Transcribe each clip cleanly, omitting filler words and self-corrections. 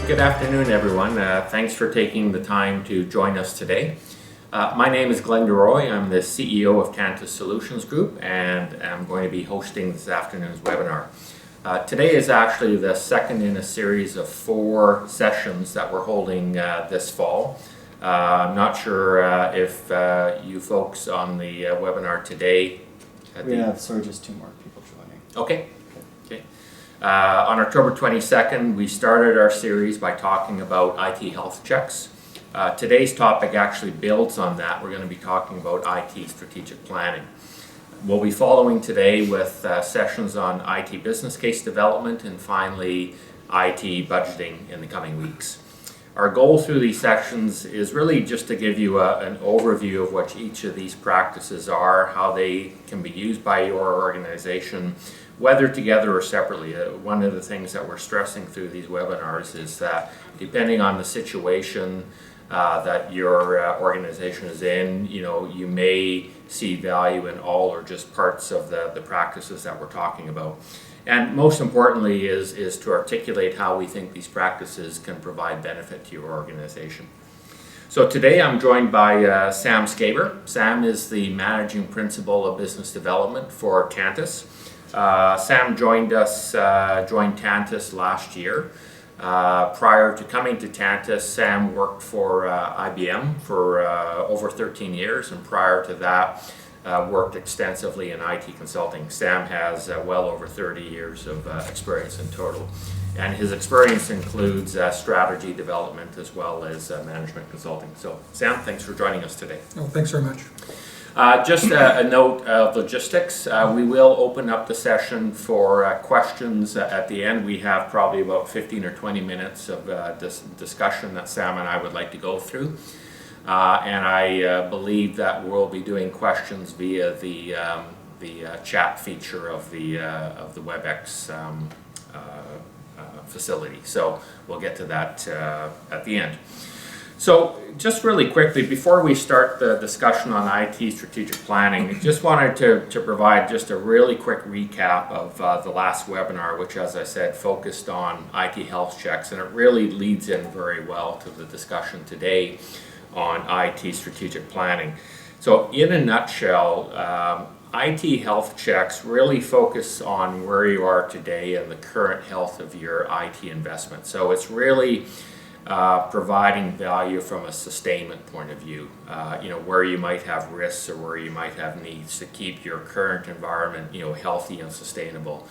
Good afternoon, everyone. Thanks for taking the time to join us today. My name is Glenn DeRoy. I'm the CEO of Tantus Solutions Group, and I'm going to be hosting this afternoon's webinar. Today is actually the second in a series of 4 sessions that we're holding this fall. I'm not sure if you folks on the webinar today... We have just 2 more people joining. Okay. On October 22nd, we started our series by talking about IT health checks. Today's topic actually builds on that. We're going to be talking about IT strategic planning. We'll be following today with sessions on IT business case development and finally IT budgeting in the coming weeks. Our goal through these sessions is really just to give you an overview of what each of these practices are, how they can be used by your organization, whether together or separately. One of the things that we're stressing through these webinars is that depending on the situation that your organization is in, you may see value in all or just parts of the practices that we're talking about. And most importantly is to articulate how we think these practices can provide benefit to your organization. So today I'm joined by Sam Skaber. Sam is the Managing Principal of Business Development for Tantus. Sam joined Tantus last year. Prior to coming to Tantus, Sam worked for IBM for over 13 years, and prior to that worked extensively in IT consulting. Sam has well over 30 years of experience in total, and his experience includes strategy development as well as management consulting. So Sam, thanks for joining us today. Oh, thanks very much. Just a note of logistics. We will open up the session for questions at the end. We have probably about 15 or 20 minutes of this discussion that Sam and I would like to go through. And I believe that we'll be doing questions via the chat feature of the WebEx facility. So we'll get to that at the end. So just really quickly, before we start the discussion on IT strategic planning, I just wanted to provide just a really quick recap of the last webinar, which, as I said, focused on IT health checks, and it really leads in very well to the discussion today on IT strategic planning. So in a nutshell, IT health checks really focus on where you are today and the current health of your IT investment. So it's really providing value from a sustainment point of view, where you might have risks or where you might have needs to keep your current environment, healthy and sustainable.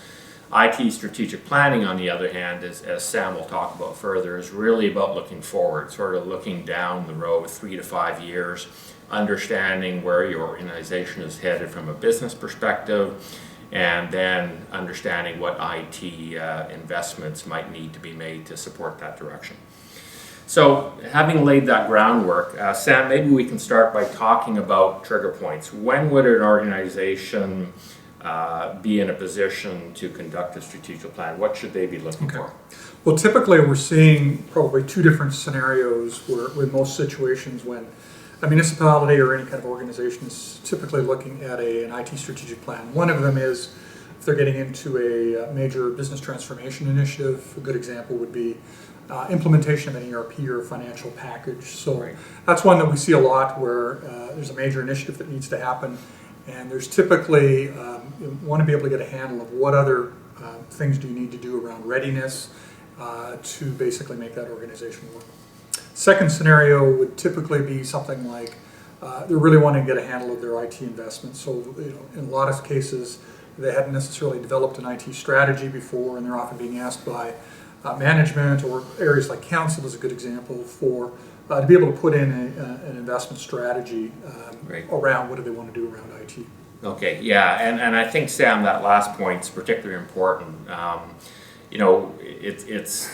IT strategic planning, on the other hand, as Sam will talk about further, is really about looking forward, sort of looking down the road 3 to 5 years, understanding where your organization is headed from a business perspective, and then understanding what IT investments might need to be made to support that direction. So having laid that groundwork, Sam, maybe we can start by talking about trigger points. When would an organization be in a position to conduct a strategic plan? What should they be looking for? Well, typically we're seeing probably 2 different scenarios where in most situations when a municipality or any kind of organization is typically looking at an IT strategic plan. One of them is if they're getting into a major business transformation initiative. A good example would be implementation of an ERP or financial package. So that's one that we see a lot where there's a major initiative that needs to happen, and there's typically you want to be able to get a handle of what other things do you need to do around readiness to basically make that organization work. Second scenario would typically be something like they're really wanting to get a handle of their IT investment. So in a lot of cases they hadn't necessarily developed an IT strategy before, and they're often being asked by management or areas like council is a good example for to be able to put in an investment strategy around what do they want to do around IT. Okay, yeah, and I think, Sam, that last point is particularly important. It's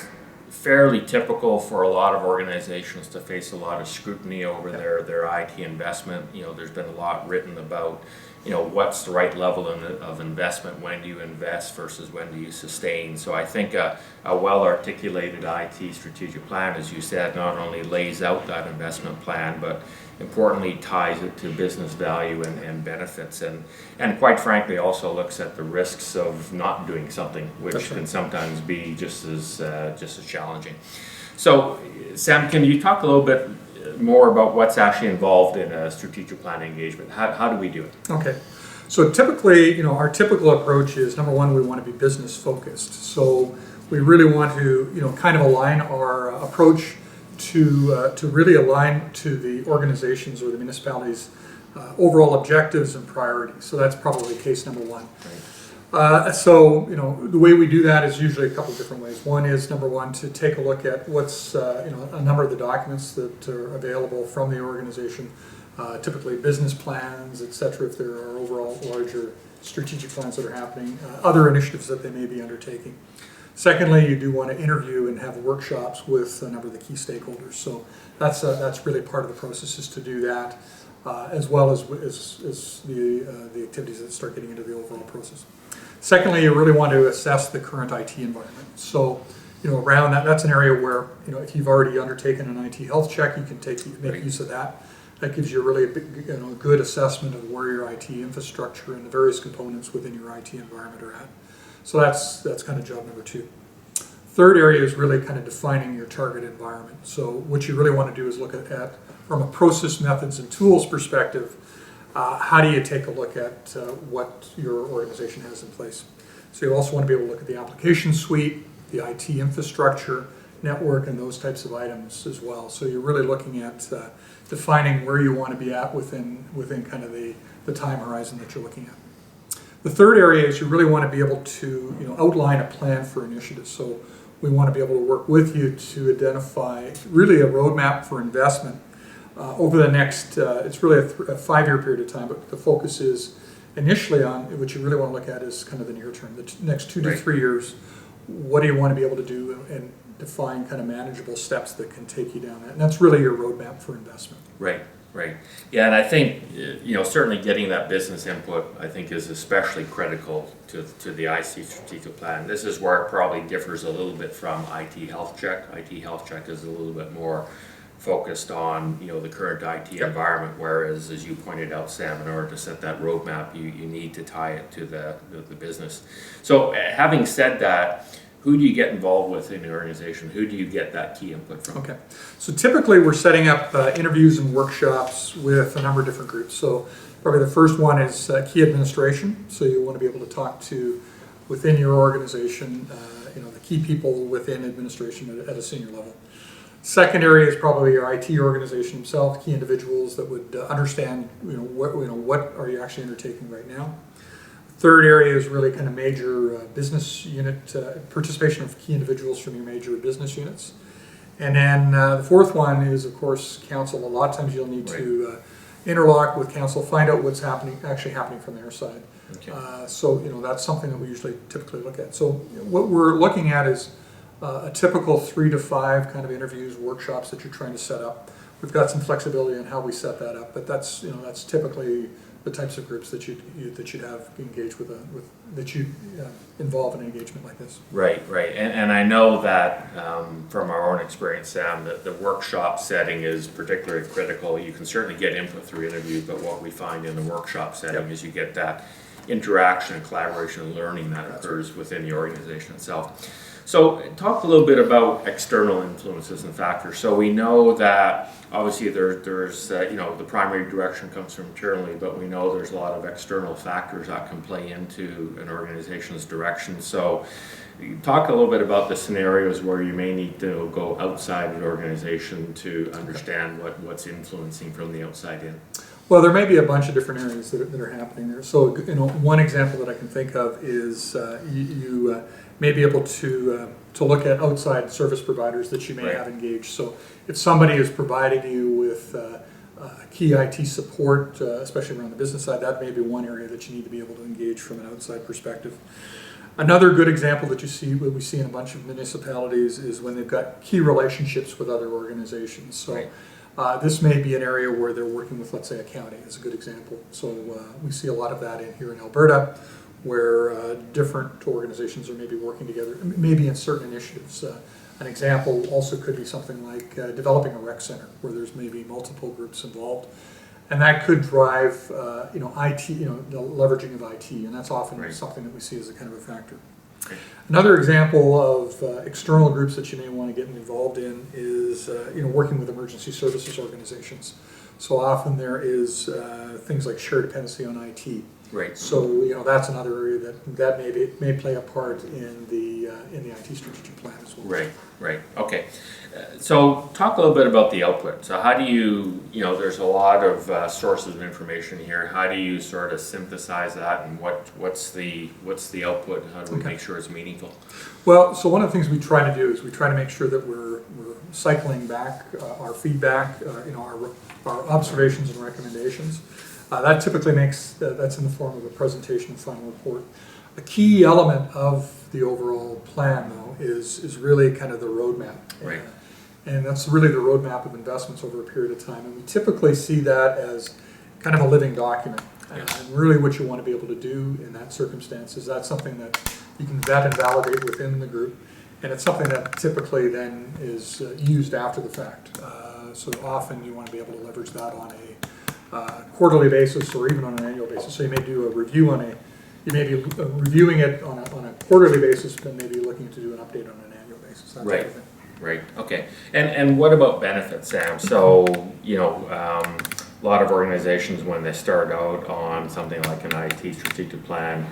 fairly typical for a lot of organizations to face a lot of scrutiny over their IT investment. There's been a lot written about what's the right level of investment, when do you invest versus when do you sustain. So I think a well-articulated IT strategic plan, as you said, not only lays out that investment plan, but importantly ties it to business value and benefits, and quite frankly also looks at the risks of not doing something, which can sometimes be just as challenging. So, Sam, can you talk a little bit more about what's actually involved in a strategic plan engagement? How do we do it? Okay. So typically, our typical approach is, number one, we want to be business focused. So we really want to, kind of align our approach to really align to the organizations or the municipalities' overall objectives and priorities. So that's probably case number one. So, the way we do that is usually a couple different ways. One is, number one, to take a look at what's, a number of the documents that are available from the organization, typically business plans, et cetera, if there are overall larger strategic plans that are happening, other initiatives that they may be undertaking. Secondly, you do want to interview and have workshops with a number of the key stakeholders. So that's really part of the process, is to do that, as well as the activities that start getting into the overall process. Secondly, you really want to assess the current IT environment. So, around that, that's an area where, if you've already undertaken an IT health check, you can make use of that. That gives you really a good assessment of where your IT infrastructure and the various components within your IT environment are at. So that's kind of job number two. Third area is really kind of defining your target environment. So what you really want to do is look at from a process, methods, and tools perspective, how do you take a look at what your organization has in place? So you also want to be able to look at the application suite, the IT infrastructure, network, and those types of items as well. So you're really looking at defining where you want to be at within kind of the time horizon that you're looking at. The third area is you really want to be able to outline a plan for initiatives. So we want to be able to work with you to identify really a roadmap for investment over the next, it's really a 5-year period of time, but the focus is initially on, what you really want to look at is kind of the near term, the next 2 to 3 years. What do you want to be able to do and define kind of manageable steps that can take you down that? And that's really your roadmap for investment. Right. Yeah, and I think, certainly getting that business input, I think, is especially critical to the IC strategic plan. This is where it probably differs a little bit from IT health check. IT health check is a little bit more focused on, the current IT environment, whereas, as you pointed out, Sam, in order to set that roadmap, you need to tie it to the business. So having said that, who do you get involved with in the organization? Who do you get that key input from? Okay, so typically we're setting up interviews and workshops with a number of different groups. So probably the first one is key administration. So you want to be able to talk to, within your organization, the key people within administration at a senior level. Second area is probably your IT organization themselves, key individuals that would understand, what are you actually undertaking right now. Third area is really kind of major business unit participation of key individuals from your major business units. And then the fourth one is, of course, council. A lot of times you'll need to interlock with council, find out what's actually happening from their side. Okay. So that's something that we usually typically look at. So what we're looking at is a typical 3 to 5 kind of interviews, workshops that you're trying to set up. We've got some flexibility in how we set that up, but that's typically the types of groups that you'd have engaged with, that you involve in an engagement like this. Right. And I know that from our own experience, Sam, that the workshop setting is particularly critical. You can certainly get input through interviews, but what we find in the workshop setting is you get that interaction and collaboration and learning that occurs within the organization itself. So talk a little bit about external influences and factors. So we know that obviously there's the primary direction comes from internally, but we know there's a lot of external factors that can play into an organization's direction. So talk a little bit about the scenarios where you may need to go outside the organization to understand what's influencing from the outside in. Well, there may be a bunch of different areas that are happening there. So, one example that I can think of is you may be able to look at outside service providers that you may have engaged. So, if somebody is providing you with key IT support, especially around the business side, that may be one area that you need to be able to engage from an outside perspective. Another good example that we see in a bunch of municipalities is when they've got key relationships with other organizations. So. This may be an area where they're working with, let's say, a county is a good example. So we see a lot of that here in Alberta, where different organizations are maybe working together, maybe in certain initiatives. An example also could be something like developing a rec center, where there's maybe multiple groups involved, and that could drive, IT, the leveraging of IT, and that's often something that we see as a kind of a factor. Another example of external groups that you may want to get involved in is working with emergency services organizations. So often there is things like shared dependency on IT. Right. So that's another area that may play a part in the IT strategic plan as well. Right. Right. Okay. So talk a little bit about the output. So how do you there's a lot of sources of information here. How do you sort of synthesize that, and what's the output? How do we make sure it's meaningful? Well, so one of the things we try to do is we try to make sure that we're cycling back our feedback, our observations and recommendations. That typically that's in the form of a presentation and final report. A key element of the overall plan, though, is really kind of the roadmap. Right. And that's really the roadmap of investments over a period of time. And we typically see that as kind of a living document. Yeah. And really what you want to be able to do in that circumstance is that's something that you can vet and validate within the group. And it's something that typically then is used after the fact. So often you want to be able to leverage that on a quarterly basis or even on an annual basis. So you may do a review you may be reviewing it on a quarterly basis, but maybe looking to do an update on an annual basis. That Right. type of thing. Right. Okay. And what about benefits, Sam? So a lot of organizations, when they start out on something like an IT strategic plan,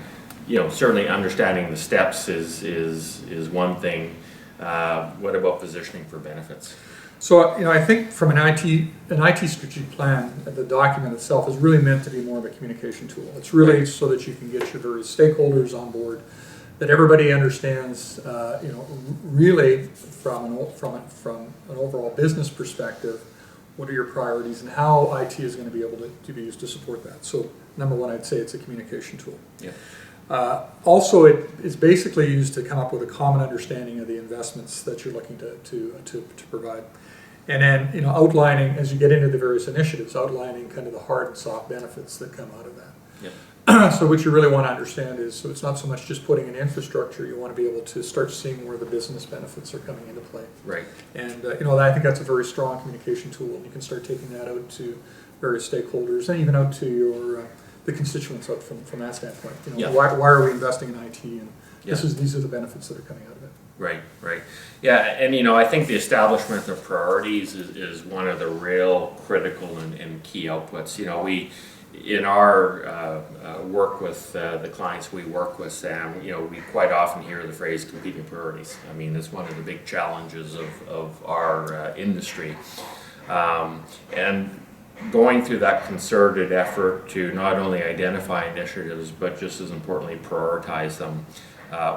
certainly understanding the steps is one thing. What about positioning for benefits? So I think from an IT strategic plan, the document itself is really meant to be more of a communication tool. It's really so that you can get your various stakeholders on board, that everybody understands, really from an overall business perspective, what are your priorities and how IT is going to be able to be used to support that. So number one, I'd say it's a communication tool. Yeah. Also, it is basically used to come up with a common understanding of the investments that you're looking to provide. And then, outlining, as you get into the various initiatives, outlining kind of the hard and soft benefits that come out of that. Yep. So what you really want to understand is, so it's not so much just putting in infrastructure, you want to be able to start seeing where the business benefits are coming into play. Right. And, I think that's a very strong communication tool, and you can start taking that out to various stakeholders and even out to the constituents out from that standpoint. Yeah. Why are we investing in IT, and Yeah. these are the benefits that are coming out of it. Right, right. Yeah, and I think the establishment of priorities is one of the real critical and key outputs. We, in our work with the clients we work with, Sam, we quite often hear the phrase competing priorities. I mean, it's one of the big challenges of our industry. And going through that concerted effort to not only identify initiatives, but just as importantly, prioritize them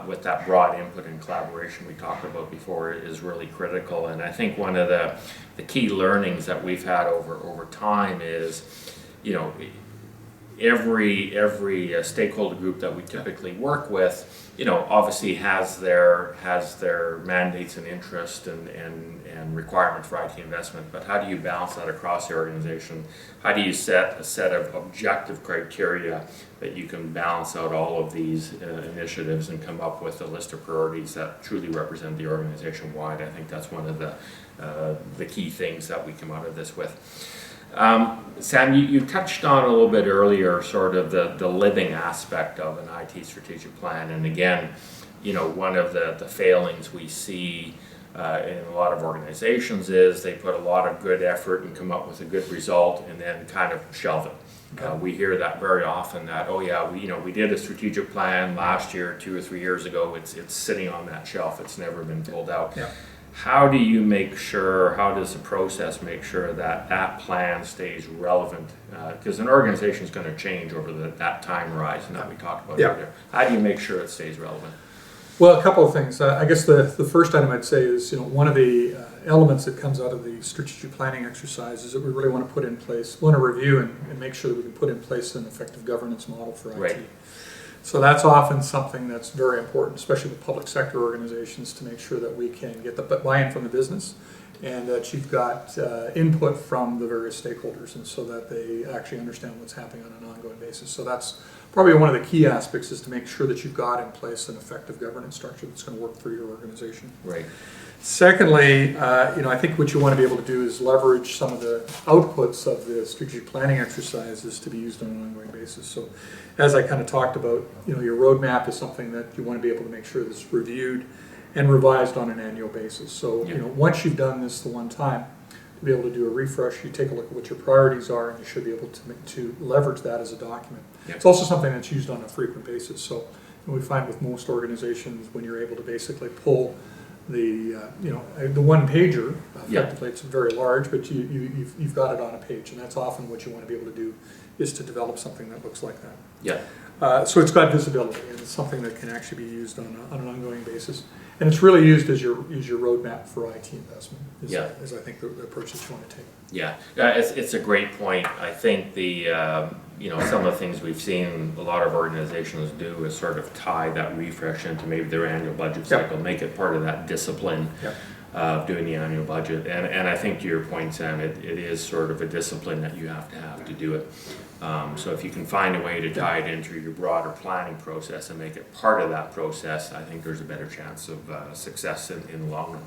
with that broad input and collaboration we talked about before is really critical. And I think one of the key learnings that we've had over time is, every stakeholder group that we typically work with, obviously has their mandates and interest and requirements for IT investment. But how do you balance that across the organization? How do you set a set of objective criteria that you can balance out all of these initiatives and come up with a list of priorities that truly represent the organization wide? I think that's one of the key things that we come out of this with. Sam, you touched on a little bit earlier sort of the living aspect of an IT strategic plan, and again, one of the failings we see in a lot of organizations is they put a lot of good effort and come up with a good result and then kind of shelve it. Okay. We hear that very often, that we did a strategic plan last year, 2 or 3 years ago. It's sitting on that shelf. It's never been pulled out. Yeah. How do you make sure, how does the process make sure that plan stays relevant? Because an organization is going to change over that time horizon that we talked about earlier. How do you make sure it stays relevant? Well, a couple of things. I guess the first item I'd say is, one of the elements that comes out of the strategic planning exercise is that we really want to review and make sure that we can put in place an effective governance model for IT. Right. So that's often something that's very important, especially with public sector organizations, to make sure that we can get the buy-in from the business and that you've got input from the various stakeholders, and so that they actually understand what's happening on an ongoing basis. So that's probably one of the key aspects, is to make sure that you've got in place an effective governance structure that's going to work for your organization. Right. Secondly, I think what you want to be able to do is leverage some of the outputs of the strategic planning exercises to be used on an ongoing basis. So as I kind of talked about, your roadmap is something that you want to be able to make sure that's reviewed and revised on an annual basis. So, once you've done this the one time, to be able to do a refresh, you take a look at what your priorities are, and you should be able to leverage that as a document. It's also something that's used on a frequent basis. So we find with most organizations, when you're able to basically pull the one pager, effectively it's very large, but you've got it on a page, and that's often what you want to be able to do, is to develop something that looks like that. So it's got visibility, and it's something that can actually be used on an ongoing basis, and it's really used as your roadmap for IT investment. Is I think the approach that you want to take. It's a great point. I think the some of the things we've seen a lot of organizations do is sort of tie that refresh into maybe their annual budget cycle, make it part of that discipline of doing the annual budget. And I think to your point, Sam, it is sort of a discipline that you have to do it. So if you can find a way to tie it into your broader planning process and make it part of that process, I think there's a better chance of success in the long run.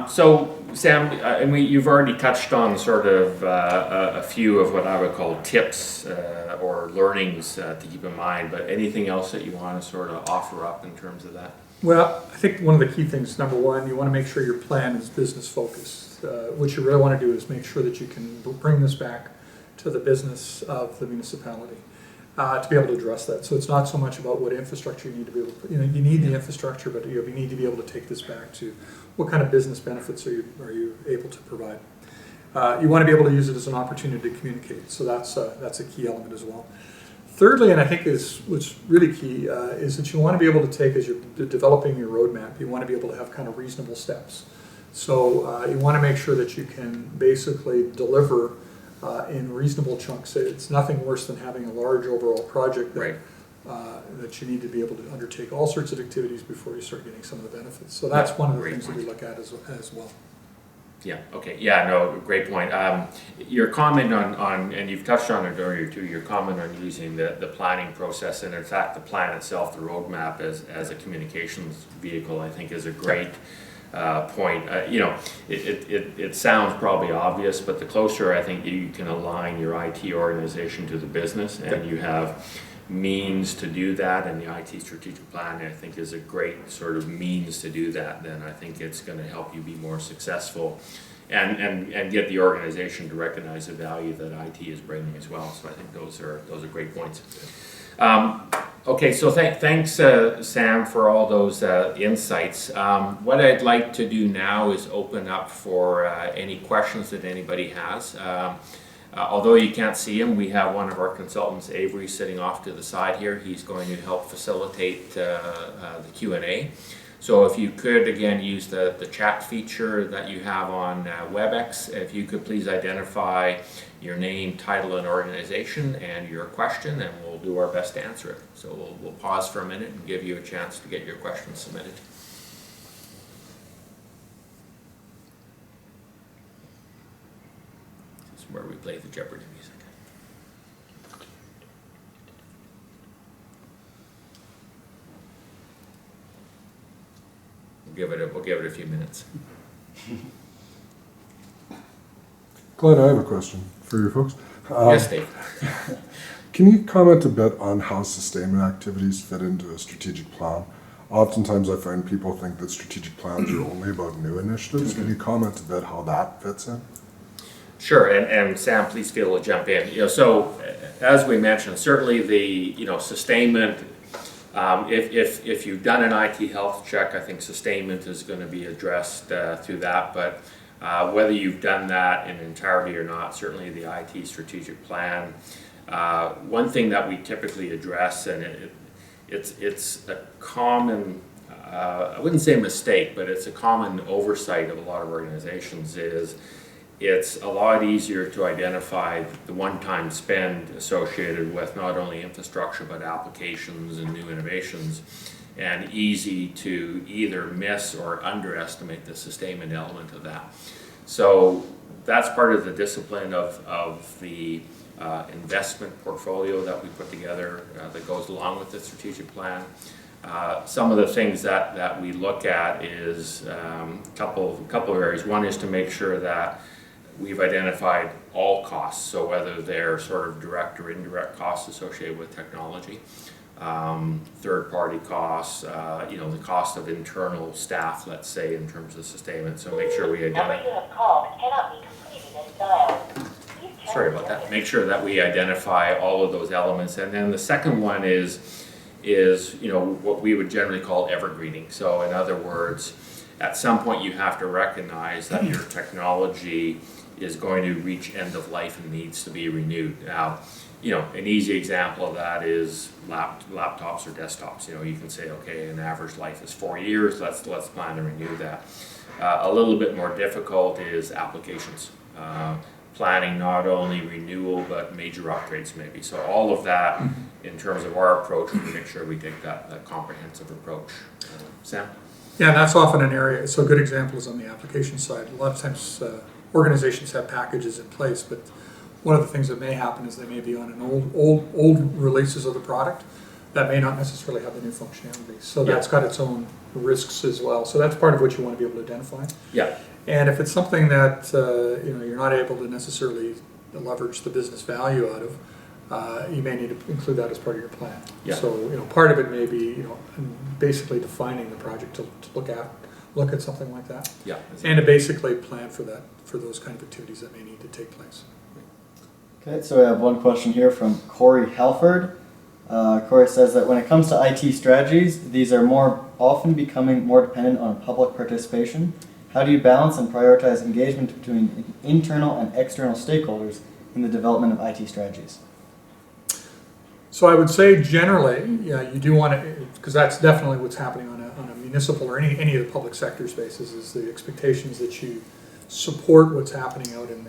So Sam, you've already touched on sort of a few of what I would call tips or learnings to keep in mind, but anything else that you want to sort of offer up in terms of that? Well, I think one of the key things, number one, you want to make sure your plan is business focused. What you really want to do is make sure that you can bring this back to the business of the municipality to be able to address that. So it's not so much about what infrastructure you need to be able to, you need the infrastructure, but you need to be able to take this back to what kind of business benefits are you able to provide. You want to be able to use it as an opportunity to communicate. So that's a key element as well. Thirdly, and I think what's really key, is that you want to be able to take, as you're developing your roadmap, you want to be able to have kind of reasonable steps. So you want to make sure that you can basically deliver in reasonable chunks. It's nothing worse than having a large overall project that you need to be able to undertake all sorts of activities before you start getting some of the benefits. So that's one of the things that we look at as well. Great point. Your comment on, and you've touched on it earlier too, your comment on using the planning process, and in fact the plan itself, the roadmap as a communications vehicle, I think is a great point. It sounds probably obvious, but the closer I think you can align your IT organization to the business, and you have means to do that, and the IT strategic plan I think is a great sort of means to do that, then I think it's going to help you be more successful and get the organization to recognize the value that IT is bringing as well. So I think those are great points. Okay, so thanks Sam for all those insights. What I'd like to do now is open up for any questions that anybody has. Although you can't see him, we have one of our consultants, Avery, sitting off to the side here. He's going to help facilitate the Q&A. So if you could, again, use the chat feature that you have on WebEx. If you could please identify your name, title, and organization, and your question, and we'll do our best to answer it. So we'll pause for a minute and give you a chance to get your questions submitted. Where we play the Jeopardy music. We'll give it a few minutes. Glenn, I have a question for you folks. Yes, Dave. Can you comment a bit on how sustainment activities fit into a strategic plan? Oftentimes I find people think that strategic plans are only about new initiatives. Can you comment a bit how that fits in? Sure, and Sam, please feel to jump in. So as we mentioned, certainly the sustainment. If you've done an IT health check, I think sustainment is going to be addressed through that. But whether you've done that in entirety or not, certainly the IT strategic plan. One thing that we typically address, and it's a common, I wouldn't say mistake, but it's a common oversight of a lot of organizations, is it's a lot easier to identify the one-time spend associated with not only infrastructure but applications and new innovations, and easy to either miss or underestimate the sustainment element of that. So that's part of the discipline of the investment portfolio that we put together that goes along with the strategic plan. Some of the things that we look at is a couple of areas. One is to make sure that we've identified all costs, so whether they're sort of direct or indirect costs associated with technology, third-party costs, the cost of internal staff, let's say, in terms of sustainment. So make sure we identify. Number you have called cannot be completed as dialed. Sorry about that. Make sure that we identify all of those elements, and then the second one is what we would generally call evergreening. So in other words, at some point you have to recognize that your technology is going to reach end of life and needs to be renewed. Now, an easy example of that is laptops or desktops. You can say, okay, an average life is 4 years. Let's plan to renew that. A little bit more difficult is applications. Planning not only renewal but major upgrades maybe. So all of that, in terms of our approach, we make sure we take that comprehensive approach. Sam? Yeah, that's often an area. So a good example is on the application side. A lot of times organizations have packages in place, but one of the things that may happen is they may be on an old releases of the product that may not necessarily have the new functionality. So that's got its own risks as well. So that's part of what you want to be able to identify. Yeah. And if it's something that you're not able to necessarily leverage the business value out of, you may need to include that as part of your plan. Yeah. So part of it may be basically defining the project to look at something like that. Yeah. And to basically plan for those kind of activities that may need to take place. Okay, so we have one question here from Corey Halford. Corey says that when it comes to IT strategies, these are more often becoming more dependent on public participation. How do you balance and prioritize engagement between internal and external stakeholders in the development of IT strategies? So I would say generally, you do want to, because that's definitely what's happening on a municipal or any of the public sector spaces, is the expectations that you support what's happening out in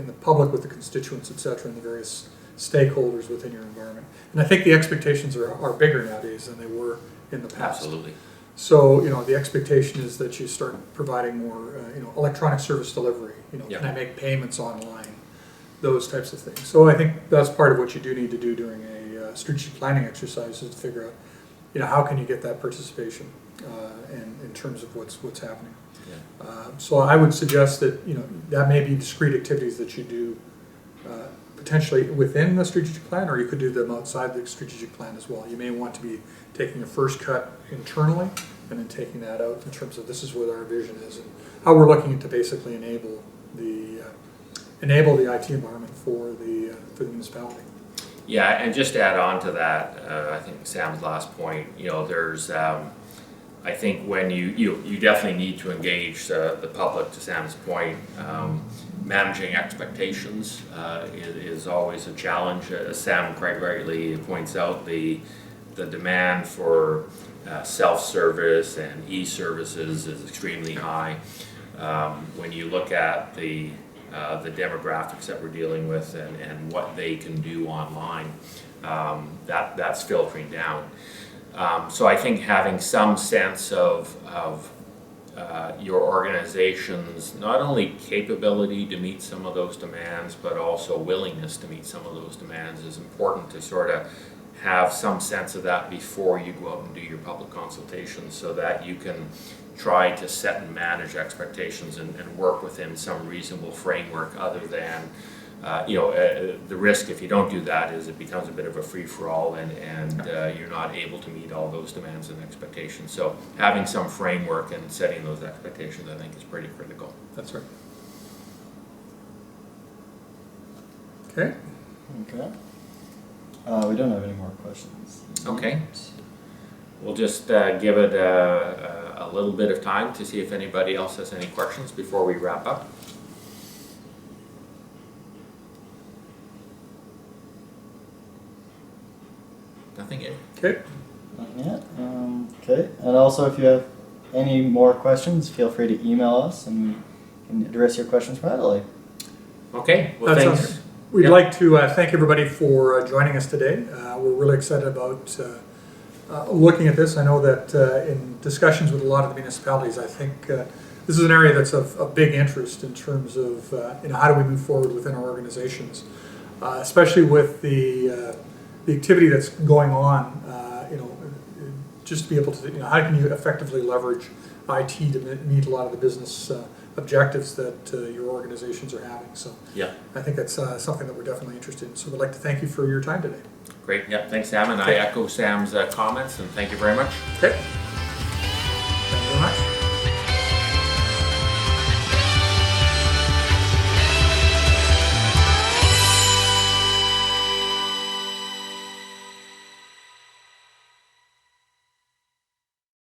the public with the constituents, et cetera, and the various stakeholders within your environment. And I think the expectations are bigger nowadays than they were in the past. Absolutely. So, the expectation is that you start providing more, electronic service delivery. Can I make payments online? Those types of things. So I think that's part of what you do need to do during a strategic planning exercise, is to figure out, how can you get that participation in terms of what's happening. Yeah. So I would suggest that, that may be discrete activities that you do potentially within the strategic plan, or you could do them outside the strategic plan as well. You may want to be taking a first cut internally and then taking that out in terms of this is what our vision is and how we're looking to basically enable the IT environment for the municipality. Yeah, and just to add on to that, I think Sam's last point, there's, I think when you definitely need to engage the public, to Sam's point. Managing expectations is always a challenge. As Sam quite rightly points out, the demand for self-service and e-services is extremely high. When you look at the demographics that we're dealing with and what they can do online, that's filtering down. So I think having some sense of your organization's not only capability to meet some of those demands, but also willingness to meet some of those demands is important, to sort of have some sense of that before you go out and do your public consultations, so that you can try to set and manage expectations and work within some reasonable framework, other than the risk if you don't do that is it becomes a bit of a free-for-all and you're not able to meet all those demands and expectations. So having some framework and setting those expectations, I think, is pretty critical. That's right. Okay. Okay. We don't have any more questions. Okay. We'll just give it a little bit of time to see if anybody else has any questions before we wrap up. Nothing yet. Okay. Not yet. Okay. And also, if you have any more questions, feel free to email us and we can address your questions privately. Okay. Well, That thanks. sounds good. We'd like to thank everybody for joining us today. We're really excited about looking at this. I know that in discussions with a lot of the municipalities, I think this is an area that's of big interest in terms of how do we move forward within our organizations, especially with the activity that's going on, just to be able to, how can you effectively leverage IT to meet a lot of the business objectives that your organizations are having. So Yeah, I think that's something that we're definitely interested in. So we'd like to thank you for your time today. great. Yeah, thanks, Sam. And I echo Sam's comments, and thank you very much. Okay.